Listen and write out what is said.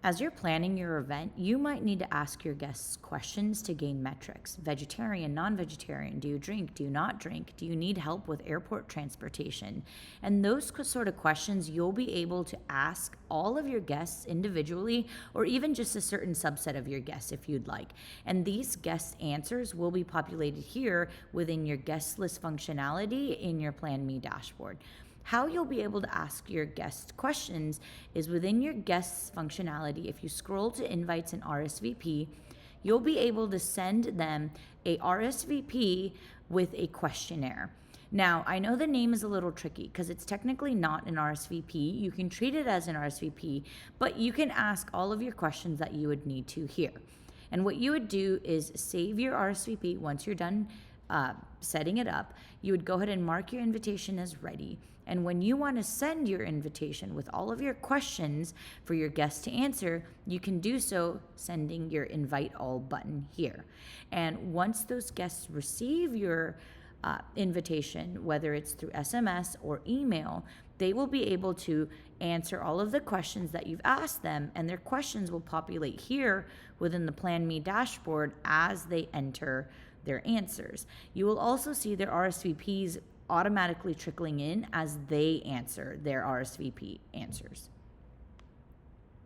As you're planning your event, you might need to ask your guests questions to gain metrics. Vegetarian, non vegetarian, do you drink, do you not drink, do you need help with airport transportation? And those sort of questions you'll be able to ask all of your guests individually, or even just a certain subset of your guests if you'd like. And these guest answers will be populated here within your guest list functionality in your PlanMe dashboard. How you'll be able to ask your guest questions is within your guests functionality. If you scroll to invites and RSVP, you'll be able to send them a RSVP with a questionnaire. Now, I know the name is a little tricky because it's technically not an RSVP. You can treat it as an RSVP, but you can ask all of your questions that you would need to here. And what you would do is save your RSVP once you're done setting it up. You would go ahead and mark your invitation as ready. And when you want to send your invitation with all of your questions for your guests to answer, you can do so sending your invite all button here. And once those guests receive your invitation, whether it's through SMS or email, they will be able to answer all of the questions that you've asked them, and their questions will populate here within the PlanMe dashboard as they enter their answers. You will also see their RSVPs automatically trickling in as they answer their RSVP answers.